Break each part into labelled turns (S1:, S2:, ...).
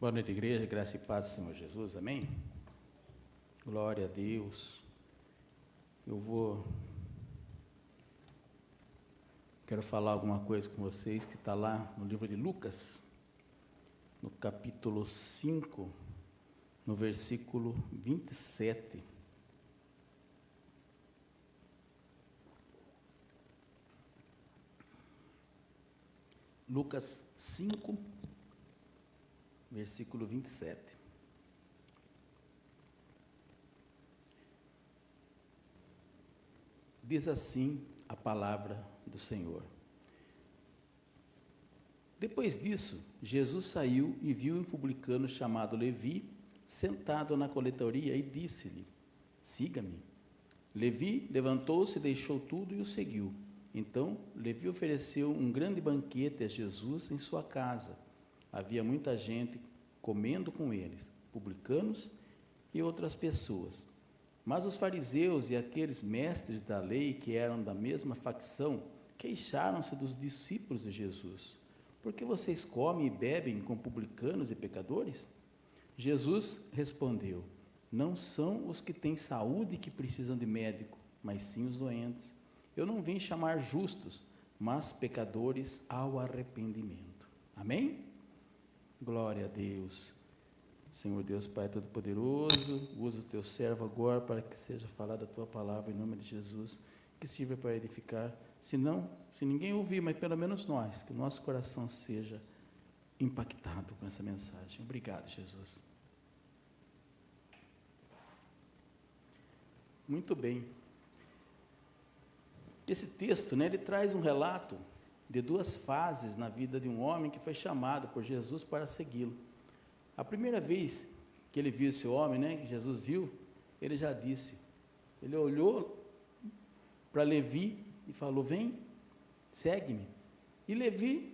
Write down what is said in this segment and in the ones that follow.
S1: Boa noite, igreja, graça e paz do Senhor Jesus, amém? Glória a Deus. Quero falar alguma coisa com vocês que está lá no livro de Lucas, no capítulo 5, no versículo 27. Lucas 5, versículo 27. Diz assim a palavra do Senhor. Depois disso, Jesus saiu e viu um publicano chamado Levi sentado na coletoria e disse-lhe: siga-me. Levi levantou-se, deixou tudo e o seguiu. Então, Levi ofereceu um grande banquete a Jesus em sua casa. Havia muita gente comendo com eles, publicanos e outras pessoas. Mas os fariseus e aqueles mestres da lei, que eram da mesma facção, queixaram-se dos discípulos de Jesus. Por que vocês comem e bebem com publicanos e pecadores? Jesus respondeu: não são os que têm saúde que precisam de médico, mas sim os doentes. Eu não vim chamar justos, mas pecadores ao arrependimento. Amém? Glória a Deus. Senhor Deus, Pai Todo-Poderoso, usa o teu servo agora para que seja falada a tua palavra em nome de Jesus, que sirva para edificar. Se ninguém ouvir, mas pelo menos nós, que o nosso coração seja impactado com essa mensagem. Obrigado, Jesus. Muito bem. Esse texto, ele traz um relato de duas fases na vida de um homem que foi chamado por Jesus para segui-lo. A primeira vez que ele viu esse homem, que Jesus viu, ele já disse, ele olhou para Levi e falou: vem, segue-me. E Levi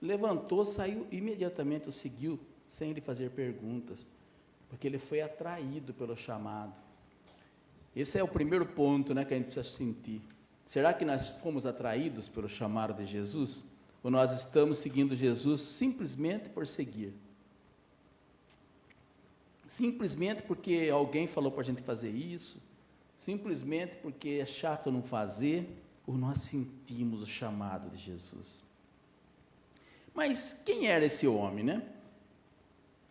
S1: levantou, saiu, imediatamente o seguiu, sem lhe fazer perguntas, porque ele foi atraído pelo chamado. Esse é o primeiro ponto, que a gente precisa sentir. Será que nós fomos atraídos pelo chamado de Jesus? Ou nós estamos seguindo Jesus simplesmente por seguir? Simplesmente porque alguém falou para a gente fazer isso? Simplesmente porque é chato não fazer? Ou nós sentimos o chamado de Jesus? Mas quem era esse homem,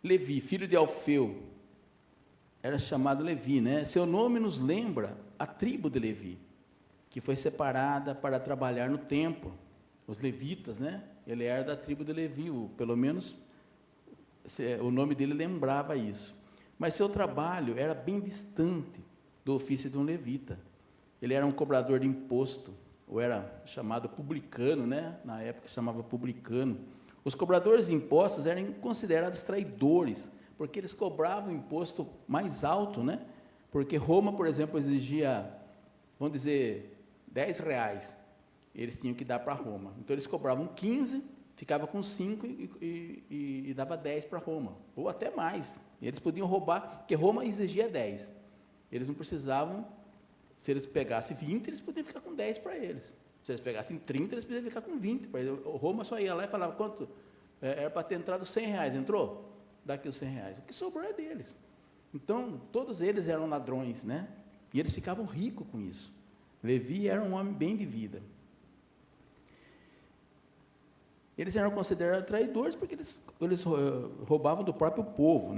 S1: Levi, filho de Alfeu, era chamado Levi, Seu nome nos lembra a tribo de Levi, que foi separada para trabalhar no templo. Os levitas, ele era da tribo de Levi, pelo menos o nome dele lembrava isso. Mas seu trabalho era bem distante do ofício de um levita. Ele era um cobrador de imposto, ou era chamado publicano, na época chamava publicano. Os cobradores de impostos eram considerados traidores, porque eles cobravam imposto mais alto, porque Roma, por exemplo, exigia, vamos dizer, R$10, eles tinham que dar para Roma. Então, eles cobravam 15, ficava com 5 e dava 10 para Roma, ou até mais. Eles podiam roubar, porque Roma exigia 10. Eles não precisavam, se eles pegassem 20, eles podiam ficar com 10 para eles. Se eles pegassem 30, eles podiam ficar com 20 para eles. Roma só ia lá e falava: quanto? Era para ter entrado R$100, entrou? Daqui os R$100. O que sobrou é deles. Então, todos eles eram ladrões, e eles ficavam ricos com isso. Levi era um homem bem de vida. Eles eram considerados traidores porque eles roubavam do próprio povo,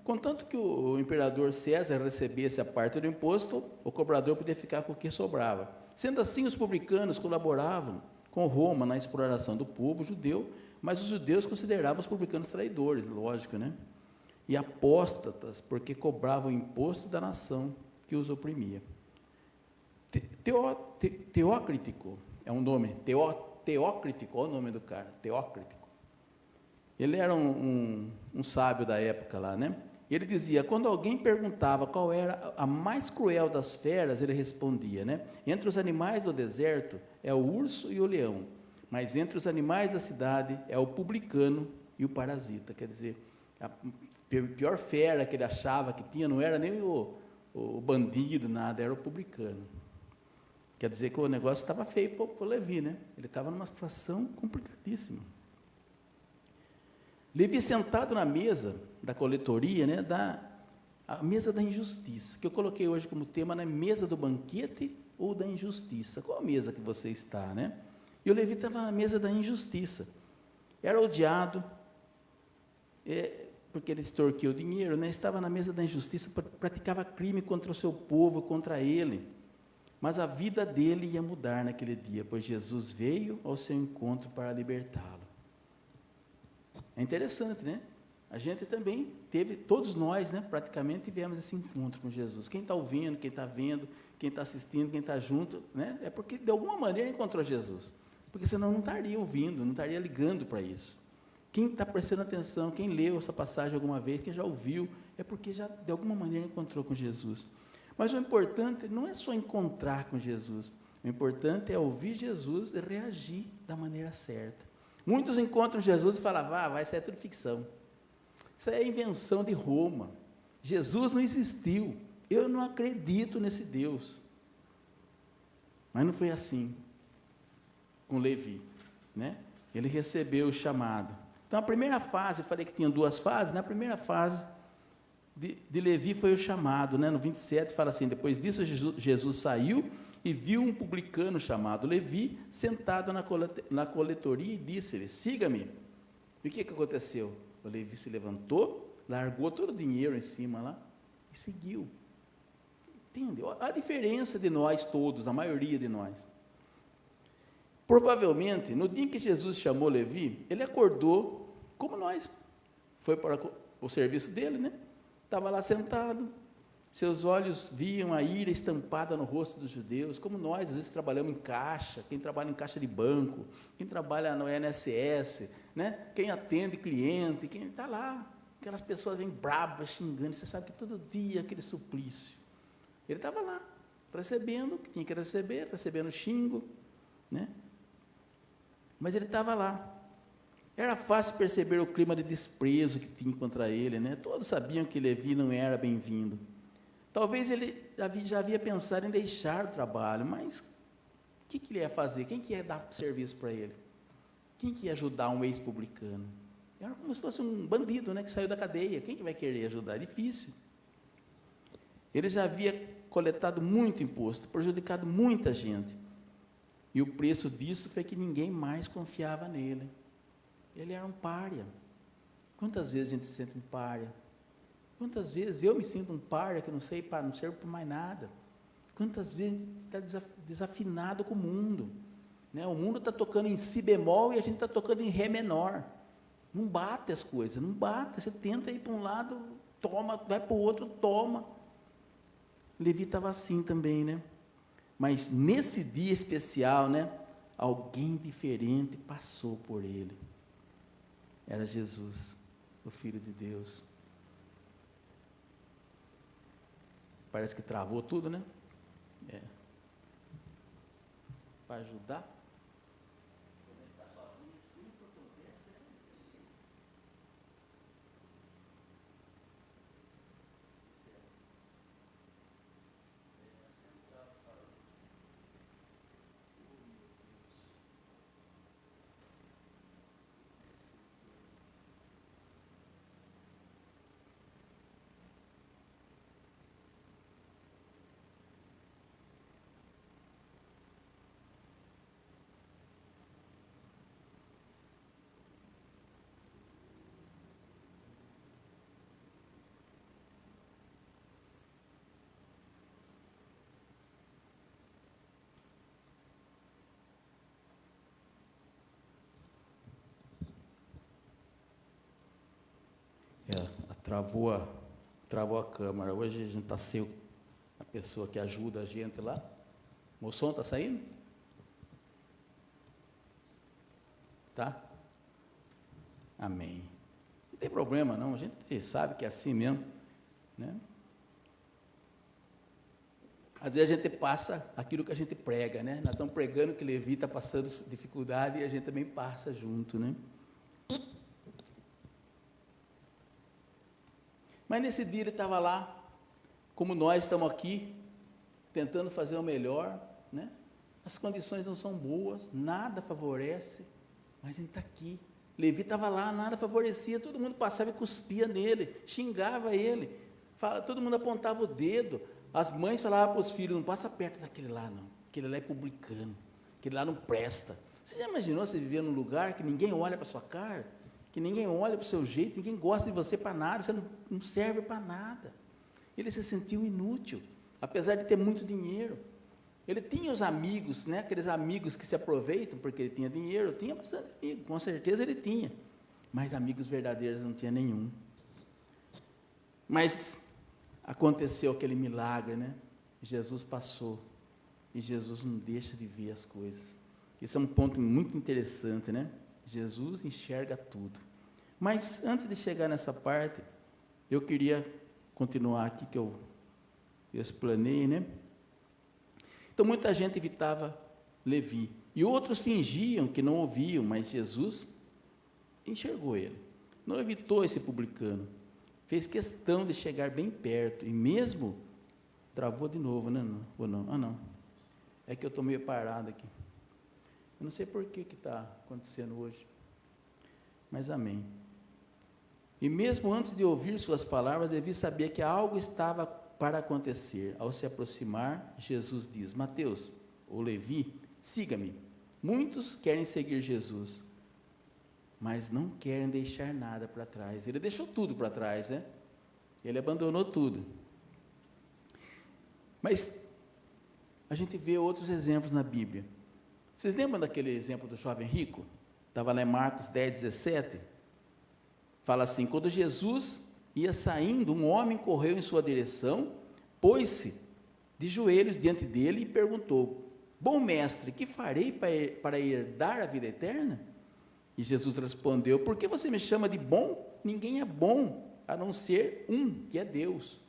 S1: Contanto que o imperador César recebesse a parte do imposto, o cobrador podia ficar com o que sobrava. Sendo assim, os publicanos colaboravam com Roma na exploração do povo judeu, mas os judeus consideravam os publicanos traidores, lógico, E apóstatas, porque cobravam o imposto da nação que os oprimia. Teócritico é um nome, Teócritico, olha o nome do cara, Teócritico. Ele era um sábio da época lá, Ele dizia: quando alguém perguntava qual era a mais cruel das feras, ele respondia, entre os animais do deserto é o urso e o leão, mas entre os animais da cidade é o publicano e o parasita. Quer dizer, a pior fera que ele achava que tinha não era nem o bandido, nada, era o publicano. Quer dizer que o negócio estava feio para o Levi, Ele estava numa situação complicadíssima. Levi sentado na mesa da coletoria, né, a mesa da injustiça, que eu coloquei hoje como tema, né, mesa do banquete ou da injustiça. Qual a mesa que você está, né? E o Levi estava na mesa da injustiça. Era odiado, porque ele extorquiu dinheiro, né? Estava na mesa da injustiça, praticava crime contra o seu povo, contra ele. Mas a vida dele ia mudar naquele dia, pois Jesus veio ao seu encontro para libertá-lo. É interessante, né? A gente também teve, todos nós, né, praticamente tivemos esse encontro com Jesus. Quem está ouvindo, quem está vendo, quem está assistindo, quem está junto, né, é porque de alguma maneira encontrou Jesus. Porque senão não estaria ouvindo, não estaria ligando para isso. Quem está prestando atenção, quem leu essa passagem alguma vez, quem já ouviu, é porque já de alguma maneira encontrou com Jesus. Mas o importante não é só encontrar com Jesus, o importante é ouvir Jesus e reagir da maneira certa. Muitos encontram Jesus e falam, vai, isso é tudo ficção. Isso é invenção de Roma. Jesus não existiu. Eu não acredito nesse Deus. Mas não foi assim com Levi, né? Ele recebeu o chamado. Então, a primeira fase, eu falei que tinha 2 fases, na primeira fase de Levi foi o chamado, né? No 27 fala assim, depois disso Jesus saiu e viu um publicano chamado Levi, sentado na coletoria e disse-lhe, siga-me. E o que aconteceu? O Levi se levantou, largou todo o dinheiro em cima lá e seguiu. Entende? A diferença de nós todos, a maioria de nós. Provavelmente, no dia em que Jesus chamou Levi, ele acordou como nós. Foi para o serviço dele, né? Estava lá sentado, seus olhos viam a ira estampada no rosto dos judeus, como nós, às vezes, trabalhamos em caixa, quem trabalha em caixa de banco, quem trabalha no INSS, né? Quem atende cliente, quem está lá, aquelas pessoas vêm bravas, xingando, você sabe que todo dia aquele suplício. Ele estava lá, recebendo o que tinha que receber, recebendo xingo, né? Mas ele estava lá. Era fácil perceber o clima de desprezo que tinha contra ele, né? Todos sabiam que Levi não era bem-vindo. Talvez ele já havia pensado em deixar o trabalho, mas o que ele ia fazer? Quem que ia dar serviço para ele? Quem que ia ajudar um ex-publicano? Era como se fosse um bandido, né, que saiu da cadeia. Quem que vai querer ajudar? É difícil. Ele já havia coletado muito imposto, prejudicado muita gente. E o preço disso foi que ninguém mais confiava nele. Ele era um pária. Quantas vezes a gente se sente um pária? Quantas vezes eu me sinto um pária que não serve para mais nada? Quantas vezes a gente está desafinado com o mundo? Né? O mundo está tocando em si bemol e a gente está tocando em ré menor. Não bate as coisas, não bate. Você tenta ir para um lado, toma, vai para o outro, toma. Levi estava assim também, né? Mas nesse dia especial, né? Alguém diferente passou por ele. Era Jesus, o Filho de Deus. Parece que travou tudo, né? Para ajudar. Travou a câmera. Hoje a gente está sem a pessoa que ajuda a gente lá. O som está saindo? Tá? Amém. Não tem problema não, a gente sabe que é assim mesmo, né? Às vezes a gente passa aquilo que a gente prega, né? Nós estamos pregando que Levi está passando dificuldade e a gente também passa junto, né? Mas nesse dia ele estava lá, como nós estamos aqui, tentando fazer o melhor, né? As condições não são boas, nada favorece, mas a gente está aqui, Levi estava lá, nada favorecia, todo mundo passava e cuspia nele, xingava ele, todo mundo apontava o dedo, as mães falavam para os filhos, não passa perto daquele lá não, aquele lá é publicano, aquele lá não presta. Você já imaginou você viver num lugar que ninguém olha para a sua cara, que ninguém olha para o seu jeito, ninguém gosta de você para nada, você não serve para nada. Ele se sentiu inútil, apesar de ter muito dinheiro. Ele tinha os amigos, né, aqueles amigos que se aproveitam porque ele tinha dinheiro, tinha bastante amigo, com certeza ele tinha, mas amigos verdadeiros não tinha nenhum. Mas aconteceu aquele milagre, né? Jesus passou, e Jesus não deixa de ver as coisas. Esse é um ponto muito interessante, né? Jesus enxerga tudo. Mas antes de chegar nessa parte, eu queria continuar aqui que eu explanei, né? Então, muita gente evitava Levi, e outros fingiam que não ouviam, mas Jesus enxergou ele, não evitou esse publicano, fez questão de chegar bem perto, e mesmo, travou de novo, né? Ou não? Ah, não, é que eu estou meio parado aqui, eu não sei por que está acontecendo hoje, mas amém. E mesmo antes de ouvir suas palavras, Levi sabia que algo estava para acontecer. Ao se aproximar, Jesus diz, Mateus, ou Levi, siga-me. Muitos querem seguir Jesus, mas não querem deixar nada para trás. Ele deixou tudo para trás, né? Ele abandonou tudo. Mas a gente vê outros exemplos na Bíblia. Vocês lembram daquele exemplo do jovem rico? Estava lá em Marcos 10, 17. Fala assim, quando Jesus ia saindo, um homem correu em sua direção, pôs-se de joelhos diante dele e perguntou, bom mestre, que farei para herdar a vida eterna? E Jesus respondeu, por que você me chama de bom? Ninguém é bom, a não ser um, que é Deus.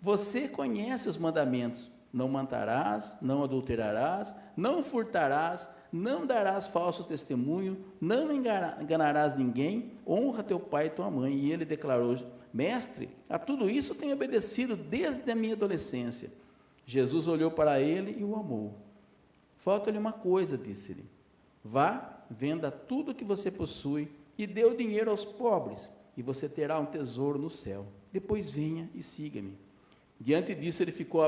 S1: Você conhece os mandamentos, não matarás, não adulterarás, não furtarás, não darás falso testemunho, não enganarás ninguém, honra teu pai e tua mãe. E ele declarou, mestre, a tudo isso eu tenho obedecido desde a minha adolescência. Jesus olhou para ele e o amou. Falta-lhe uma coisa, disse-lhe, vá, venda tudo o que você possui e dê o dinheiro aos pobres, e você terá um tesouro no céu. Depois venha e siga-me. Diante disso ele ficou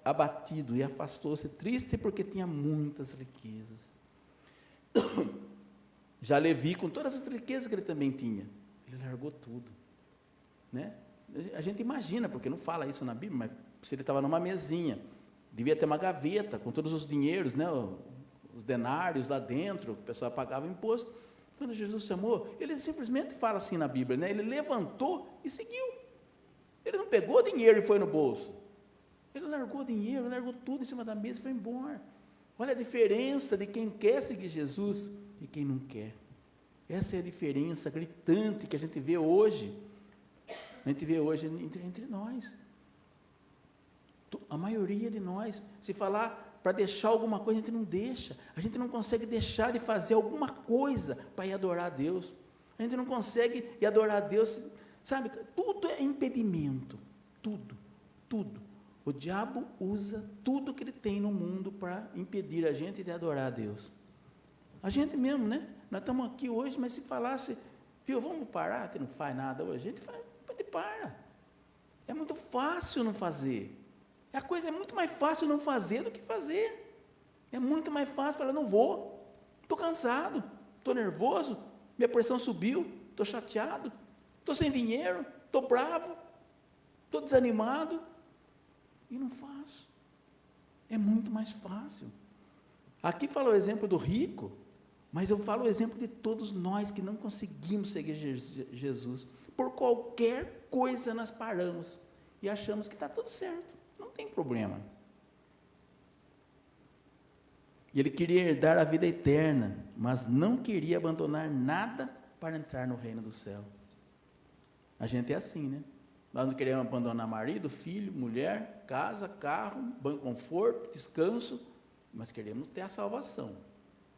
S1: abatido e afastou-se, triste porque tinha muitas riquezas. Já Levi, com todas as riquezas que ele também tinha, ele largou tudo, né? A gente imagina, porque não fala isso na Bíblia, mas se ele estava numa mesinha, devia ter uma gaveta com todos os dinheiros, né? Os denários lá dentro, que o pessoal pagava imposto. Quando Jesus chamou, ele simplesmente fala assim na Bíblia, né? Ele levantou e seguiu. Ele não pegou dinheiro e foi no bolso. Ele largou dinheiro, largou tudo em cima da mesa e foi embora. Olha a diferença de quem quer seguir Jesus e quem não quer. Essa é a diferença gritante que a gente vê hoje. A gente vê hoje entre nós. A maioria de nós, se falar para deixar alguma coisa, a gente não deixa. A gente não consegue deixar de fazer alguma coisa para ir adorar a Deus. A gente não consegue ir adorar a Deus, sabe? Tudo é impedimento. Tudo, tudo. O diabo usa tudo que ele tem no mundo para impedir a gente de adorar a Deus. A gente mesmo, né? Nós estamos aqui hoje, mas se falasse, viu, vamos parar, que não faz nada hoje, a gente para. É muito fácil não fazer. A coisa é muito mais fácil não fazer do que fazer. É muito mais fácil falar, não vou, estou cansado, estou nervoso, minha pressão subiu, estou chateado, estou sem dinheiro, estou bravo, estou desanimado. E não faço. É muito mais fácil. Aqui fala o exemplo do rico, mas eu falo o exemplo de todos nós que não conseguimos seguir Jesus. Por qualquer coisa nós paramos e achamos que está tudo certo, não tem problema. E ele queria herdar a vida eterna, mas não queria abandonar nada para entrar no reino do céu. A gente é assim, né? Nós não queremos abandonar marido, filho, mulher, casa, carro, bom conforto, descanso, mas queremos ter a salvação.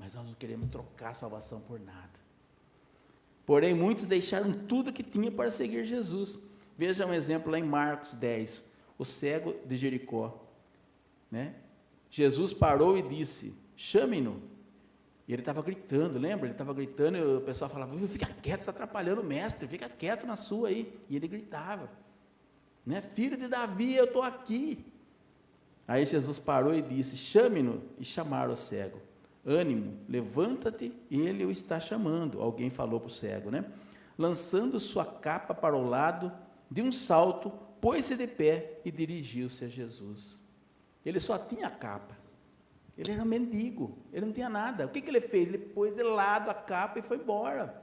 S1: Mas nós não queremos trocar a salvação por nada. Porém, muitos deixaram tudo que tinha para seguir Jesus. Veja um exemplo lá em Marcos 10, o cego de Jericó. Né? Jesus parou e disse, chame-no. E ele estava gritando, lembra? Ele estava gritando e o pessoal falava, fica quieto, você está atrapalhando o mestre, fica quieto na sua aí. E ele gritava, né? Filho de Davi, eu estou aqui. Aí Jesus parou e disse, chame-no, e chamaram o cego. Ânimo, levanta-te, ele o está chamando. Alguém falou para o cego, né? Lançando sua capa para o lado, de um salto, pôs-se de pé e dirigiu-se a Jesus. Ele só tinha a capa. Ele era um mendigo, ele não tinha nada. O que ele fez? Ele pôs de lado a capa e foi embora.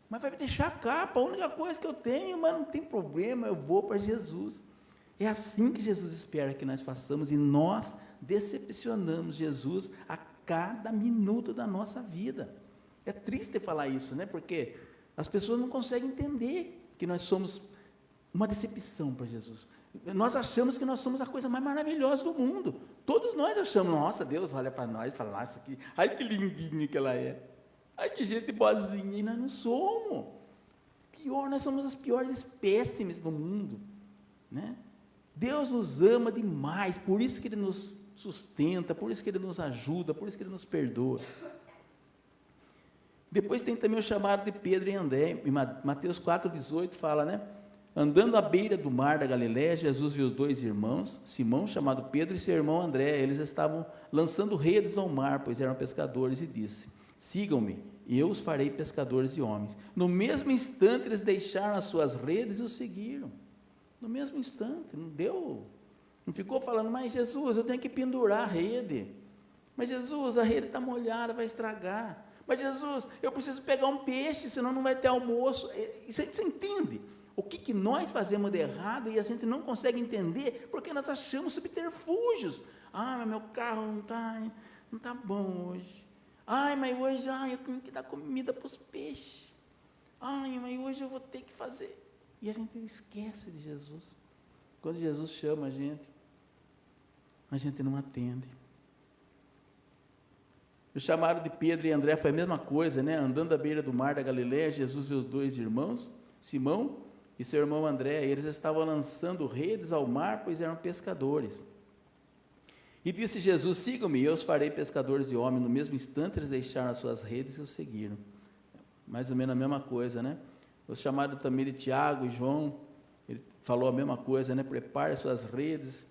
S1: Mas vai me deixar a capa, a única coisa que eu tenho, mas não tem problema, eu vou para Jesus. É assim que Jesus espera que nós façamos, e nós decepcionamos Jesus a cada minuto da nossa vida. É triste falar isso, né? Porque as pessoas não conseguem entender que nós somos uma decepção para Jesus. Nós achamos que nós somos a coisa mais maravilhosa do mundo. Todos nós achamos, nossa, Deus olha para nós e fala, nossa, ai que lindinha que ela é. Ai que gente boazinha. E nós não somos. Pior, nós somos as piores espécimes do mundo, né? Deus nos ama demais, por isso que Ele nos sustenta, por isso que Ele nos ajuda, por isso que Ele nos perdoa. Depois tem também o chamado de Pedro e André, em Mateus 4,18 fala, né? Andando à beira do mar da Galiléia, Jesus viu os dois irmãos, Simão, chamado Pedro, e seu irmão André. Eles estavam lançando redes ao mar, pois eram pescadores, e disse, sigam-me, e eu os farei pescadores de homens. No mesmo instante, eles deixaram as suas redes e os seguiram. No mesmo instante, não ficou falando, mas Jesus, eu tenho que pendurar a rede. Mas Jesus, a rede está molhada, vai estragar. Mas Jesus, eu preciso pegar um peixe, senão não vai ter almoço. Você entende? O que nós fazemos de errado e a gente não consegue entender, porque nós achamos subterfúgios. Mas meu carro não está bom hoje. Mas hoje eu tenho que dar comida para os peixes. Mas hoje eu vou ter que fazer. E a gente esquece de Jesus. Quando Jesus chama a gente não atende. O chamado de Pedro e André foi a mesma coisa, né? Andando à beira do mar da Galiléia, Jesus viu os dois irmãos, Simão e seu irmão André. Eles estavam lançando redes ao mar, pois eram pescadores. E disse Jesus, sigam-me, e eu os farei pescadores de homens. No mesmo instante, eles deixaram as suas redes e os seguiram. Mais ou menos a mesma coisa, né? O chamado também de Tiago e João, ele falou a mesma coisa, né? Prepare as suas redes.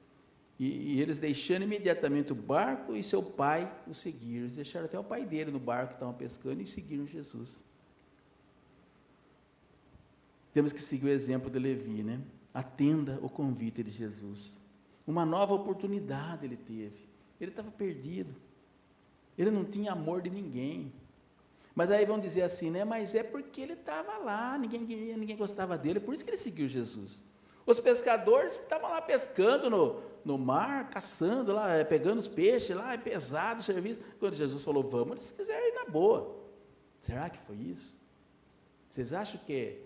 S1: E eles deixando imediatamente o barco e seu pai o seguiram. Eles deixaram até o pai dele no barco que estavam pescando e seguiram Jesus. Temos que seguir o exemplo de Levi, né? Atenda o convite de Jesus. Uma nova oportunidade ele teve. Ele estava perdido. Ele não tinha amor de ninguém. Mas aí vão dizer assim, né? Mas é porque ele estava lá, ninguém queria, ninguém gostava dele, por isso que ele seguiu Jesus. Os pescadores estavam lá pescando no mar, caçando lá, pegando os peixes lá, é pesado o serviço. Quando Jesus falou, vamos, eles quiseram ir na boa. Será que foi isso? Vocês acham que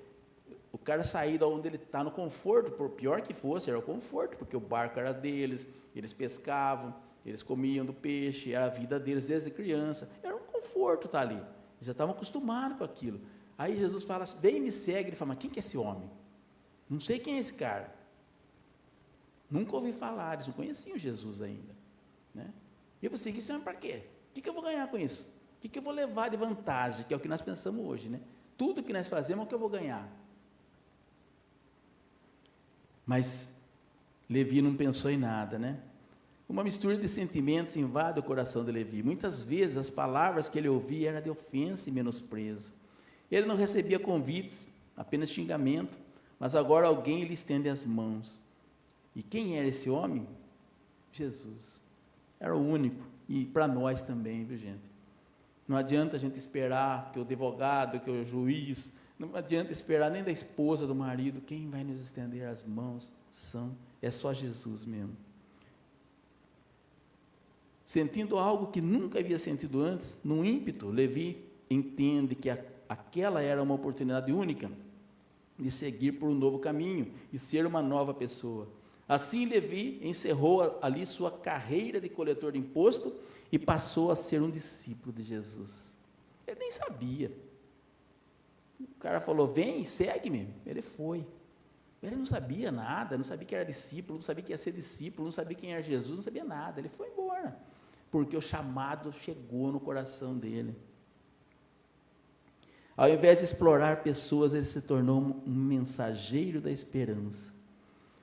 S1: o cara sair de onde ele está no conforto, por pior que fosse, era o conforto, porque o barco era deles, eles pescavam, eles comiam do peixe, era a vida deles desde criança, era um conforto estar ali. Já estavam acostumados com aquilo. Aí Jesus fala assim, vem e me segue. Ele fala, mas quem que é esse homem? Não sei quem é esse cara. Nunca ouvi falar, eles não conheciam Jesus ainda. Né? E eu vou seguir esse homem para quê? O que eu vou ganhar com isso? O que eu vou levar de vantagem? Que é o que nós pensamos hoje. Né? Tudo que nós fazemos é o que eu vou ganhar. Mas Levi não pensou em nada, né? Uma mistura de sentimentos invade o coração de Levi. Muitas vezes as palavras que ele ouvia eram de ofensa e menosprezo. Ele não recebia convites, apenas xingamento, mas agora alguém lhe estende as mãos. E quem era esse homem? Jesus. Era o único. E para nós também, viu gente? Não adianta a gente esperar que o advogado, que o juiz, não adianta esperar nem da esposa, do marido. Quem vai nos estender as mãos é só Jesus mesmo. Sentindo algo que nunca havia sentido antes, num ímpeto, Levi entende que aquela era uma oportunidade única de seguir por um novo caminho e ser uma nova pessoa. Assim, Levi encerrou ali sua carreira de coletor de imposto e passou a ser um discípulo de Jesus. Ele nem sabia. O cara falou, vem, segue-me. Ele foi. Ele não sabia nada, não sabia que era discípulo, não sabia que ia ser discípulo, não sabia quem era Jesus, não sabia nada. Ele foi embora, porque o chamado chegou no coração dele. Ao invés de explorar pessoas, ele se tornou um mensageiro da esperança.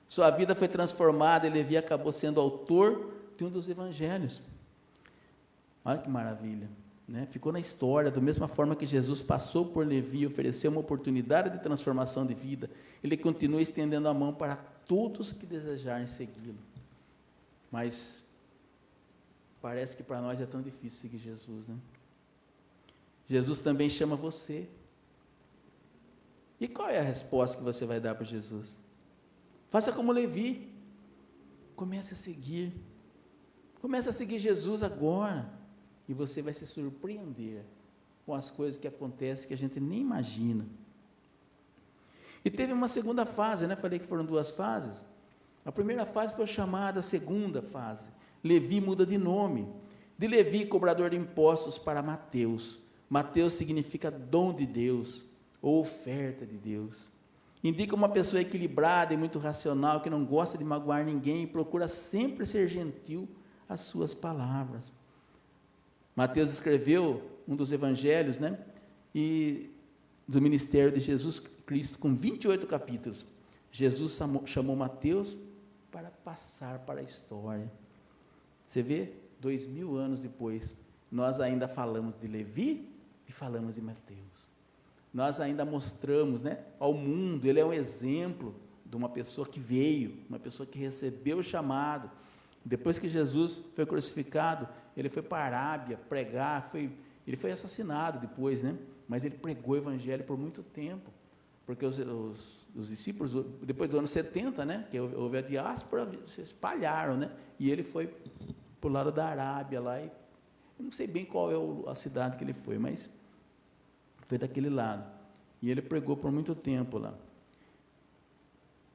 S1: Sua vida foi transformada e Levi acabou sendo autor de um dos evangelhos. Olha que maravilha, né? Ficou na história, da mesma forma que Jesus passou por Levi e ofereceu uma oportunidade de transformação de vida, ele continua estendendo a mão para todos que desejarem segui-lo. Mas parece que para nós é tão difícil seguir Jesus, né? Jesus também chama você. E qual é a resposta que você vai dar para Jesus? Faça como Levi. Comece a seguir. Comece a seguir Jesus agora. E você vai se surpreender com as coisas que acontecem que a gente nem imagina. E teve uma segunda fase, né? Falei que foram 2 fases. A primeira fase foi chamada a segunda fase. Levi muda de nome. De Levi, cobrador de impostos, para Mateus. Mateus significa dom de Deus, ou oferta de Deus. Indica uma pessoa equilibrada e muito racional, que não gosta de magoar ninguém e procura sempre ser gentil às suas palavras. Mateus escreveu um dos evangelhos, né? E do ministério de Jesus Cristo, com 28 capítulos. Jesus chamou Mateus para passar para a história. Você vê, 2000 anos depois, nós ainda falamos de Levi e falamos de Mateus. Nós ainda mostramos, né, ao mundo, ele é um exemplo de uma pessoa que veio, uma pessoa que recebeu o chamado. Depois que Jesus foi crucificado, ele foi para a Arábia pregar, ele foi assassinado depois, né? Mas ele pregou o evangelho por muito tempo, porque os discípulos, depois do ano 70, né, que houve a diáspora, se espalharam, né? E ele foi para o lado da Arábia lá, e eu não sei bem qual é a cidade que ele foi, mas foi daquele lado. E ele pregou por muito tempo lá.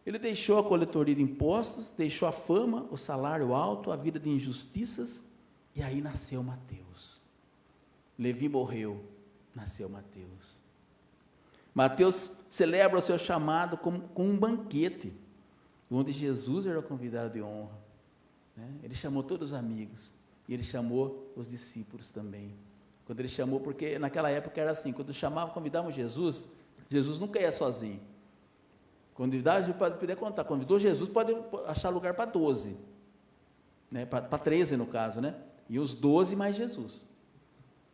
S1: Ele deixou a coletoria de impostos, deixou a fama, o salário alto, a vida de injustiças, e aí nasceu Mateus. Levi morreu, nasceu Mateus. Mateus celebra o seu chamado com um banquete, onde Jesus era o convidado de honra, né? Ele chamou todos os amigos, e ele chamou os discípulos também. Quando ele chamou, porque naquela época era assim, quando convidavam Jesus, Jesus nunca ia sozinho. Convidado, pode poder contar, convidou Jesus, pode achar lugar para 12, né? Para 13 no caso, né? E os 12 mais Jesus.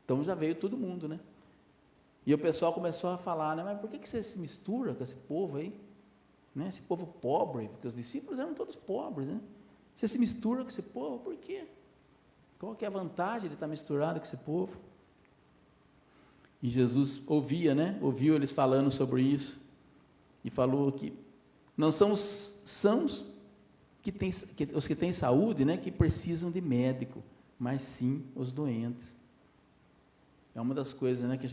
S1: Então já veio todo mundo, né? E o pessoal começou a falar, né? Mas por que você se mistura com esse povo aí? Né? Esse povo pobre, porque os discípulos eram todos pobres, né? Você se mistura com esse povo, por quê? Qual que é a vantagem de estar misturado com esse povo? E Jesus ouvia, né? Ouviu eles falando sobre isso. E falou que não são os sãos os que têm saúde, né, que precisam de médico, mas sim os doentes. É uma das coisas, né, que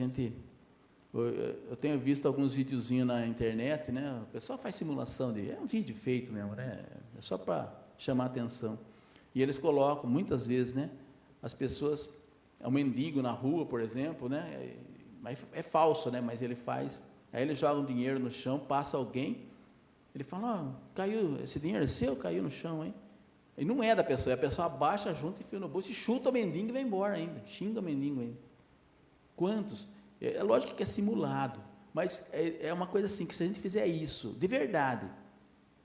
S1: eu tenho visto alguns videozinhos na internet, né, o pessoal faz simulação é um vídeo feito mesmo, né, é só para chamar a atenção. E eles colocam, muitas vezes, né, as pessoas, é um mendigo na rua, por exemplo, né, mas é falso, né, mas ele faz. Aí ele joga um dinheiro no chão, passa alguém, ele fala, caiu, esse dinheiro é seu, caiu no chão, hein? E não é da pessoa, a pessoa abaixa junto, enfia no bolso e chuta o mendigo e vai embora ainda, xinga o mendigo ainda. Quantos? É lógico que é simulado, mas é uma coisa assim, que se a gente fizer isso, de verdade,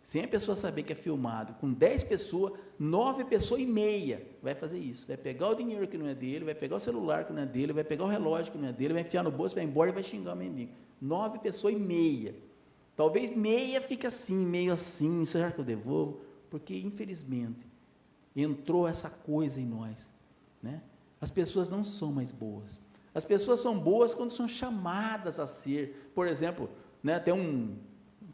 S1: sem a pessoa saber que é filmado, com 10 pessoas, 9 pessoas e meia, vai fazer isso, vai pegar o dinheiro que não é dele, vai pegar o celular que não é dele, vai pegar o relógio que não é dele, vai enfiar no bolso, vai embora e vai xingar o mendigo. 9 pessoas e meia, talvez meia fique assim, meio assim, será que eu devolvo? Porque infelizmente, entrou essa coisa em nós, né? As pessoas não são mais boas, as pessoas são boas quando são chamadas a ser, por exemplo, né, tem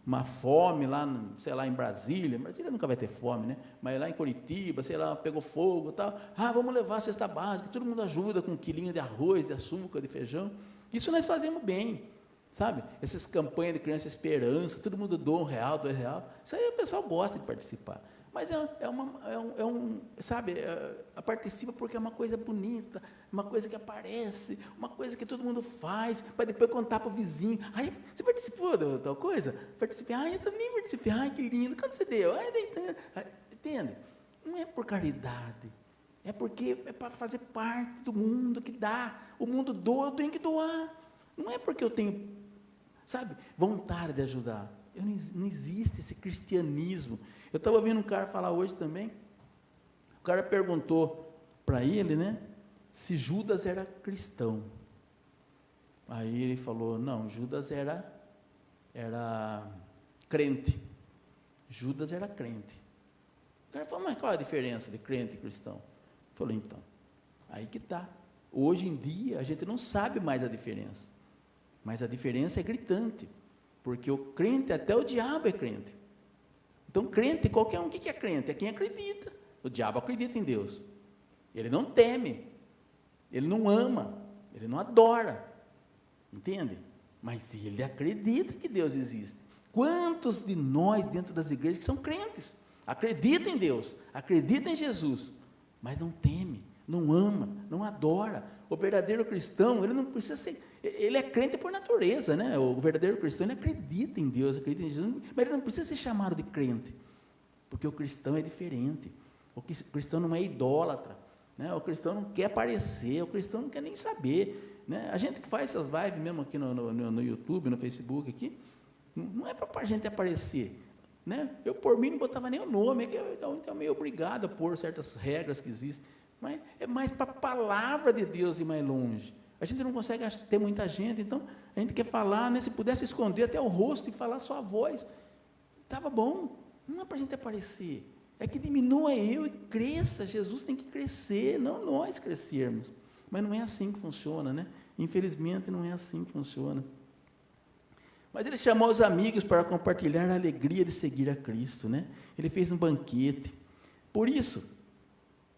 S1: uma fome lá, sei lá, em Brasília nunca vai ter fome, né? Mas lá em Curitiba, sei lá, pegou fogo e tal, vamos levar a cesta básica, todo mundo ajuda com um quilinho de arroz, de açúcar, de feijão, isso nós fazemos bem, sabe? Essas campanhas de criança esperança, todo mundo doa R$1, R$2, isso aí o pessoal gosta de participar, mas sabe, participa porque é uma coisa bonita, uma coisa que aparece, uma coisa que todo mundo faz, para depois contar para o vizinho, você participou de tal coisa? Participei, eu também participei, que lindo, quanto você deu? Entende? Não é por caridade, é porque é para fazer parte do mundo que dá, o mundo doa, eu tenho que doar, Não é porque eu tenho, sabe, vontade de ajudar. Não existe esse cristianismo. Eu estava ouvindo um cara falar hoje também. O cara perguntou para ele, né, se Judas era cristão. Aí ele falou, não, Judas era crente. Judas era crente. O cara falou, mas qual a diferença de crente e cristão? Eu falei, então, aí que está. Hoje em dia, a gente não sabe mais a diferença. Mas a diferença é gritante. Porque o crente, até o diabo é crente. Então, crente, qualquer um, o que é crente? É quem acredita. O diabo acredita em Deus. Ele não teme. Ele não ama. Ele não adora. Entende? Mas ele acredita que Deus existe. Quantos de nós, dentro das igrejas, que são crentes? Acreditam em Deus, acreditam em Jesus, mas não teme, não ama, não adora. O verdadeiro cristão, ele não precisa ser, ele é crente por natureza, né? O verdadeiro cristão, ele acredita em Deus, acredita em Jesus, mas ele não precisa ser chamado de crente, porque o cristão é diferente. O cristão não é idólatra, né? O cristão não quer aparecer, o cristão não quer nem saber, né? A gente faz essas lives mesmo aqui no YouTube, no Facebook aqui, não é para a gente aparecer, né? Eu, por mim, não botava nem o nome, então é meio obrigado a pôr certas regras que existem, mas é mais para a palavra de Deus ir mais longe. A gente não consegue ter muita gente, então a gente quer falar, né? Se pudesse esconder até o rosto e falar só a voz, estava bom. Não é para a gente aparecer, é que diminua eu e cresça. Jesus tem que crescer, não nós crescermos. Mas não é assim que funciona, né? Infelizmente não é assim que funciona. Mas ele chamou os amigos para compartilhar a alegria de seguir a Cristo, né? Ele fez um banquete. Por isso,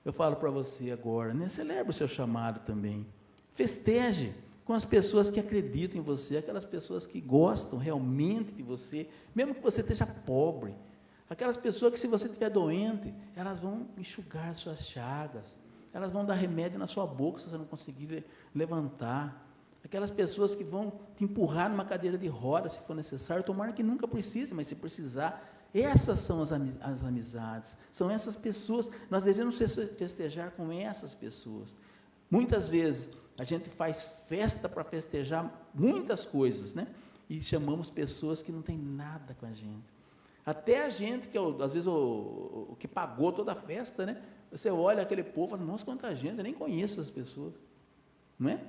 S1: eu falo para você agora, né? Celebre o seu chamado também. Festeje com as pessoas que acreditam em você, aquelas pessoas que gostam realmente de você, mesmo que você esteja pobre. Aquelas pessoas que, se você estiver doente, elas vão enxugar suas chagas, elas vão dar remédio na sua boca se você não conseguir levantar. Aquelas pessoas que vão te empurrar numa cadeira de roda, se for necessário, tomara que nunca precise, mas se precisar, essas são as amizades, são essas pessoas, nós devemos festejar com essas pessoas. Muitas vezes, a gente faz festa para festejar muitas coisas, né? E chamamos pessoas que não têm nada com a gente. Até a gente, que às vezes o que pagou toda a festa, né? Você olha aquele povo e fala, nossa, quanta gente, eu nem conheço as pessoas, não é?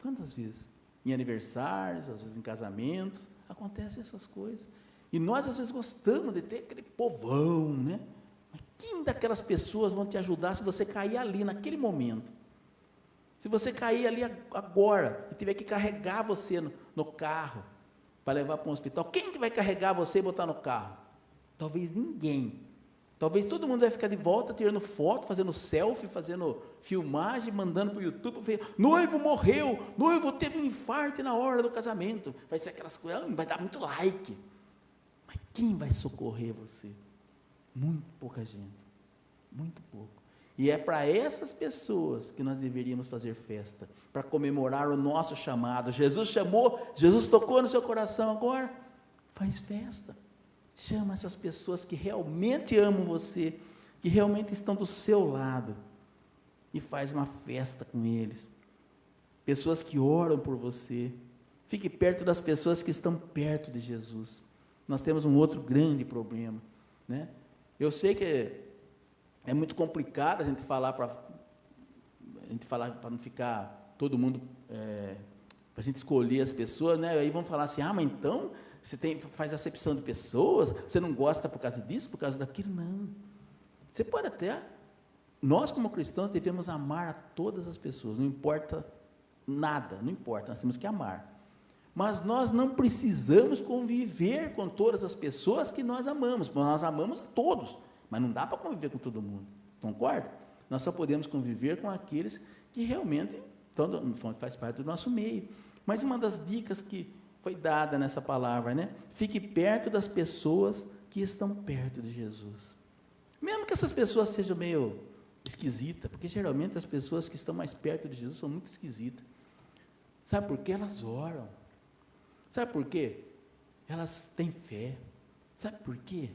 S1: Quantas vezes? Em aniversários, às vezes em casamentos, acontecem essas coisas. E nós, às vezes, gostamos de ter aquele povão, né? Mas quem daquelas pessoas vão te ajudar se você cair ali, naquele momento? Se você cair ali agora, e tiver que carregar você no carro, para levar para um hospital, quem que vai carregar você e botar no carro? Talvez ninguém. Talvez todo mundo vai ficar de volta, tirando foto, fazendo selfie, fazendo filmagem, mandando para o YouTube, noivo morreu, noivo teve um infarto na hora do casamento. Vai ser aquelas coisas, vai dar muito like. Mas quem vai socorrer você? Muito pouca gente, muito pouco. E é para essas pessoas que nós deveríamos fazer festa, para comemorar o nosso chamado. Jesus chamou, Jesus tocou no seu coração agora, faz festa. Chama essas pessoas que realmente amam você, que realmente estão do seu lado, e faz uma festa com eles. Pessoas que oram por você. Fique perto das pessoas que estão perto de Jesus. Nós temos um outro grande problema, né? Eu sei que é muito complicado a gente falar para não ficar todo mundo, para a gente escolher as pessoas, né? Aí vão falar assim, mas então você faz acepção de pessoas, você não gosta por causa disso, por causa daquilo? Não. Você pode até, nós como cristãos devemos amar a todas as pessoas, não importa nada, não importa, nós temos que amar. Mas nós não precisamos conviver com todas as pessoas que nós amamos, nós amamos a todos, mas não dá para conviver com todo mundo, concorda? Nós só podemos conviver com aqueles que realmente faz parte do nosso meio. Mas uma das dicas que foi dada nessa palavra, né? Fique perto das pessoas que estão perto de Jesus. Mesmo que essas pessoas sejam meio esquisitas, porque geralmente as pessoas que estão mais perto de Jesus são muito esquisitas. Sabe por quê? Elas oram. Sabe por quê? Elas têm fé. Sabe por quê?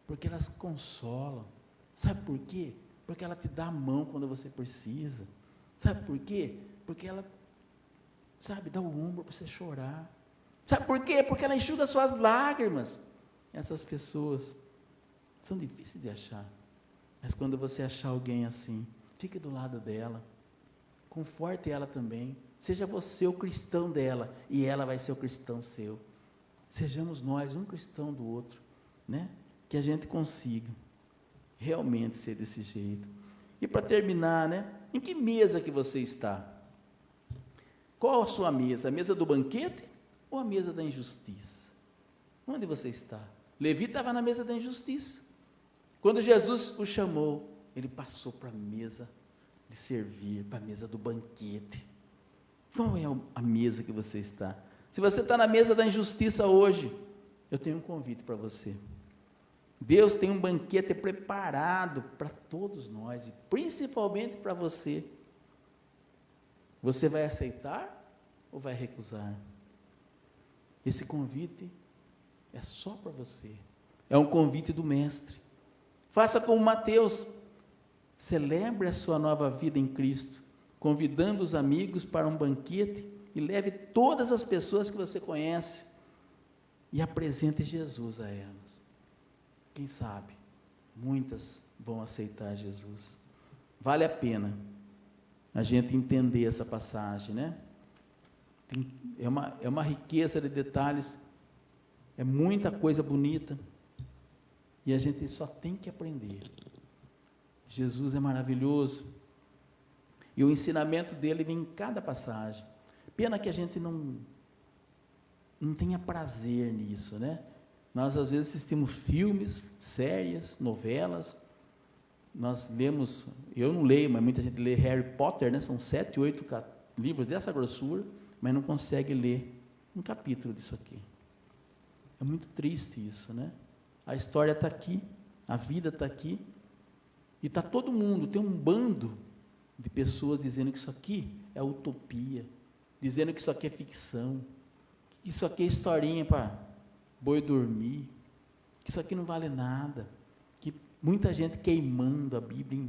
S1: Porque elas consolam. Sabe por quê? Porque ela te dá a mão quando você precisa. Sabe por quê? Porque ela sabe, dá o ombro para você chorar. Sabe por quê? Porque ela enxuga suas lágrimas. Essas pessoas são difíceis de achar, mas quando você achar alguém assim, fique do lado dela, conforte ela também, seja você o cristão dela, e ela vai ser o cristão seu. Sejamos nós um cristão do outro, né? Que a gente consiga realmente ser desse jeito. E para terminar, né? Em que mesa que você está? Qual a sua mesa? A mesa do banquete ou a mesa da injustiça? Onde você está? Levi estava na mesa da injustiça. Quando Jesus o chamou, ele passou para a mesa de servir, para a mesa do banquete. Qual é a mesa que você está? Se você está na mesa da injustiça hoje, eu tenho um convite para você. Deus tem um banquete preparado para todos nós, e principalmente para você. Você vai aceitar ou vai recusar? Esse convite é só para você. É um convite do Mestre. Faça como Mateus. Celebre a sua nova vida em Cristo, convidando os amigos para um banquete e leve todas as pessoas que você conhece e apresente Jesus a elas. Quem sabe, muitas vão aceitar Jesus. Vale a pena a gente entender essa passagem, né? É uma riqueza de detalhes, é muita coisa bonita, e a gente só tem que aprender. Jesus é maravilhoso, e o ensinamento dele vem em cada passagem. Pena que a gente não tenha prazer nisso, né? Nós às vezes assistimos filmes, séries, novelas, nós lemos, eu não leio, mas muita gente lê Harry Potter, né? São 7, 8 livros dessa grossura, mas não consegue ler um capítulo disso aqui. É muito triste isso, né? A história está aqui, a vida está aqui, e está todo mundo, tem um bando de pessoas dizendo que isso aqui é utopia, dizendo que isso aqui é ficção, que isso aqui é historinha para boi dormir, que isso aqui não vale nada, que muita gente queimando a Bíblia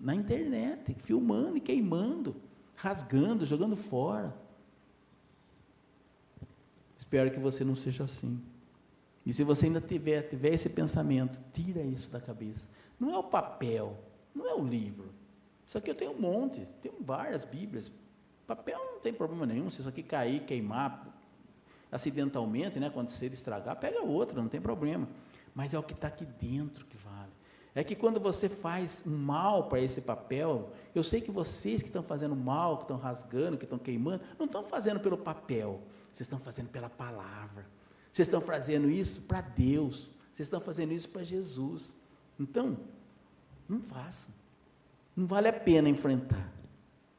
S1: na internet, filmando e queimando, rasgando, jogando fora. Espero que você não seja assim. E se você ainda tiver esse pensamento, tira isso da cabeça. Não é o papel, não é o livro. Isso aqui eu tenho um monte, tenho várias Bíblias. Papel não tem problema nenhum, se isso aqui cair, queimar, acidentalmente, né, quando você estragar, pega outra, não tem problema. Mas é o que está aqui dentro que vale. É que quando você faz um mal para esse papel, eu sei que vocês que estão fazendo mal, que estão rasgando, que estão queimando, não estão fazendo pelo papel, vocês estão fazendo pela palavra. Vocês estão fazendo isso para Deus, vocês estão fazendo isso para Jesus. Então, não façam. Não vale a pena enfrentar.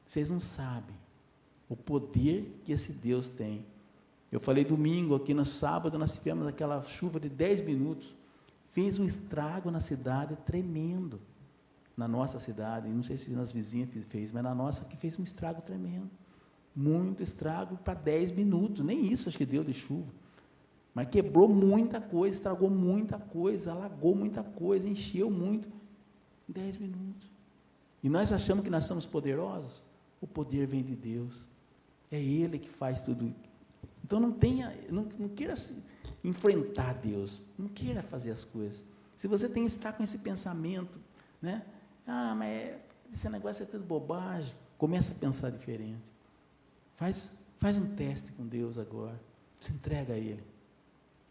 S1: Vocês não sabem o poder que esse Deus tem. Eu falei domingo, aqui no sábado, nós tivemos aquela chuva de 10 minutos, fez um estrago na cidade tremendo, na nossa cidade, não sei se nas vizinhas fez, mas na nossa aqui fez um estrago tremendo, muito estrago para 10 minutos, nem isso acho que deu de chuva, mas quebrou muita coisa, estragou muita coisa, alagou muita coisa, encheu muito, em 10 minutos. E nós achamos que nós somos poderosos? O poder vem de Deus, é Ele que faz tudo. Então não queira enfrentar Deus, não queira fazer as coisas. Se você está com esse pensamento, né? Mas esse negócio é tudo bobagem, começa a pensar diferente. Faz um teste com Deus agora, se entrega a Ele,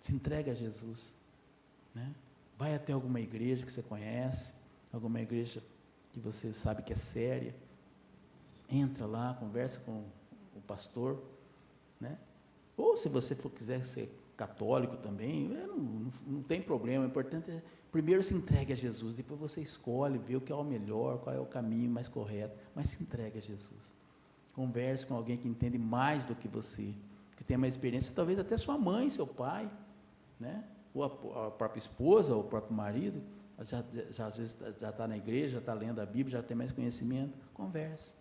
S1: se entrega a Jesus, né? Vai até alguma igreja que você conhece, alguma igreja que você sabe que é séria, entra lá, conversa com o pastor, né? Ou se você quiser ser católico também, não tem problema, o importante é, primeiro se entregue a Jesus, depois você escolhe, vê o que é o melhor, qual é o caminho mais correto, mas se entregue a Jesus. Converse com alguém que entende mais do que você, que tem mais experiência, talvez até sua mãe, seu pai, né? Ou a própria esposa, ou o próprio marido, às vezes já está na igreja, já está lendo a Bíblia, já tem mais conhecimento, converse.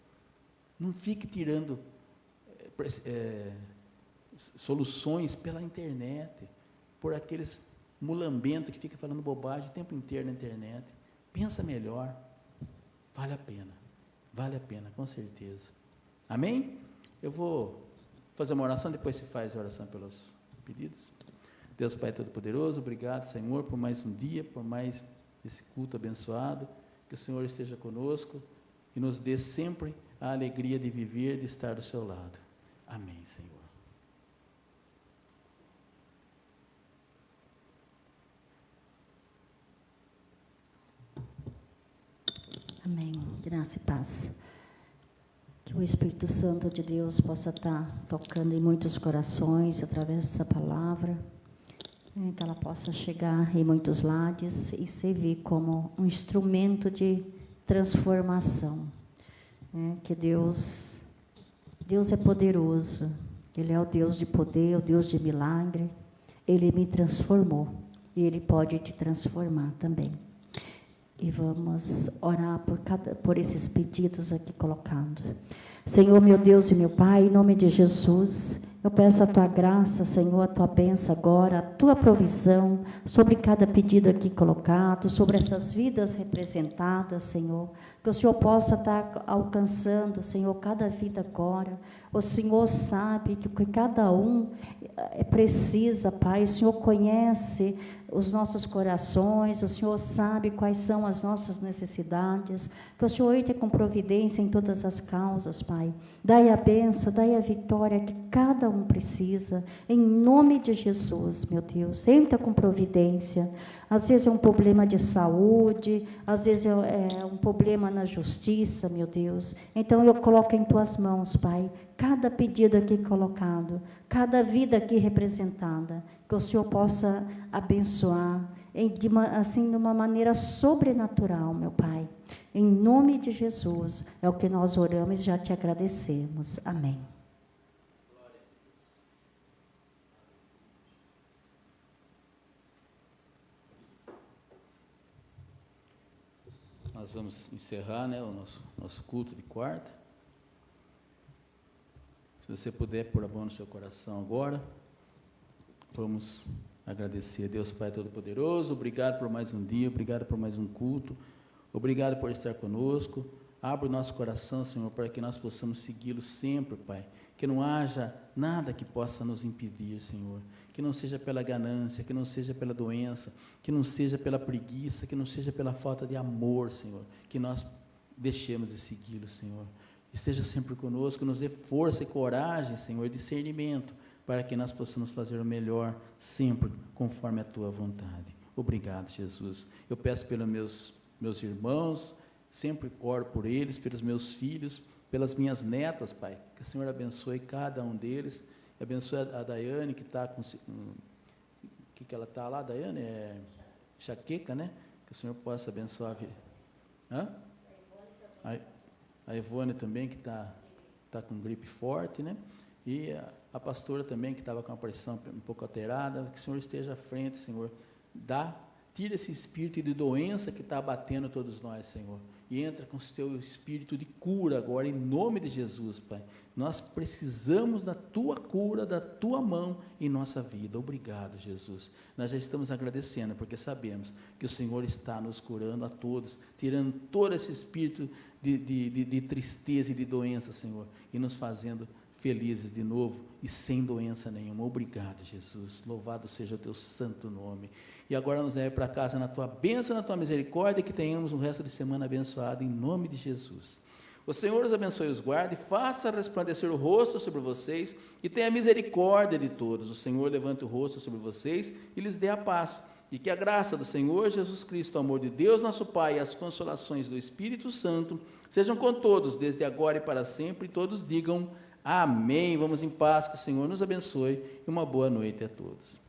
S1: Não fique tirando soluções pela internet, por aqueles mulambentos que ficam falando bobagem o tempo inteiro na internet. Pensa melhor, vale a pena, com certeza. Amém? Eu vou fazer uma oração, depois se faz a oração pelos pedidos. Deus Pai Todo-Poderoso, obrigado, Senhor, por mais um dia, por mais esse culto abençoado, que o Senhor esteja conosco e nos dê sempre a alegria de viver, de estar do seu lado. Amém, Senhor.
S2: Amém. Graça e paz. Que o Espírito Santo de Deus possa estar tocando em muitos corações através dessa palavra, que ela possa chegar em muitos lares e servir como um instrumento de transformação. Que Deus é poderoso, Ele é o Deus de poder, o Deus de milagre. Ele me transformou e Ele pode te transformar também. E vamos orar por esses pedidos aqui colocados. Senhor, meu Deus e meu Pai, em nome de Jesus, eu peço a Tua graça, Senhor, a Tua bênção agora, a Tua provisão sobre cada pedido aqui colocado, sobre essas vidas representadas, Senhor, que o Senhor possa estar alcançando, Senhor, cada vida agora. O Senhor sabe que cada um precisa, Pai, o Senhor conhece os nossos corações, o Senhor sabe quais são as nossas necessidades, que o Senhor entre com providência em todas as causas, Pai. Dai a bênção, dai a vitória que cada um precisa, em nome de Jesus, meu Deus. Entra com providência. Às vezes é um problema de saúde, às vezes é um problema na justiça, meu Deus. Então eu coloco em Tuas mãos, Pai, cada pedido aqui colocado, cada vida aqui representada, que o Senhor possa abençoar, de uma maneira sobrenatural, meu Pai. Em nome de Jesus, é o que nós oramos e já te agradecemos. Amém.
S1: Nós vamos encerrar, o nosso culto de quarta. Se você puder pôr a mão no seu coração agora, vamos agradecer a Deus Pai Todo-Poderoso. Obrigado por mais um dia, obrigado por mais um culto, obrigado por estar conosco. Abra o nosso coração, Senhor, para que nós possamos segui-lo sempre, Pai. Que não haja nada que possa nos impedir, Senhor. Que não seja pela ganância, que não seja pela doença, que não seja pela preguiça, que não seja pela falta de amor, Senhor. Que nós deixemos de segui-lo, Senhor. Esteja sempre conosco, nos dê força e coragem, Senhor, discernimento, para que nós possamos fazer o melhor, sempre conforme a Tua vontade. Obrigado, Jesus. Eu peço pelos meus irmãos, sempre oro por eles, pelos meus filhos, pelas minhas netas, Pai, que o Senhor abençoe cada um deles, abençoe a Daiane, que está com... que ela está lá, Daiane? É enxaqueca, né? Que o Senhor possa abençoar a vida. Hã? A Ivone também, que está com gripe forte, né? E a pastora também, que estava com a pressão um pouco alterada, que o Senhor esteja à frente, Senhor. Tira esse espírito de doença que está abatendo todos nós, Senhor. E entra com o teu espírito de cura agora, em nome de Jesus, Pai. Nós precisamos da Tua cura, da Tua mão em nossa vida. Obrigado, Jesus. Nós já estamos agradecendo, porque sabemos que o Senhor está nos curando a todos, tirando todo esse espírito de tristeza e de doença, Senhor, e nos fazendo felizes de novo e sem doença nenhuma. Obrigado, Jesus. Louvado seja o Teu santo nome. E agora nos leve para casa na Tua bênção, na Tua misericórdia, e que tenhamos um resto de semana abençoado, em nome de Jesus. O Senhor os abençoe e os guarde, faça resplandecer o rosto sobre vocês, e tenha misericórdia de todos. O Senhor levante o rosto sobre vocês e lhes dê a paz. E que a graça do Senhor Jesus Cristo, o amor de Deus, nosso Pai, e as consolações do Espírito Santo, sejam com todos, desde agora e para sempre, e todos digam amém. Vamos em paz, que o Senhor nos abençoe, e uma boa noite a todos.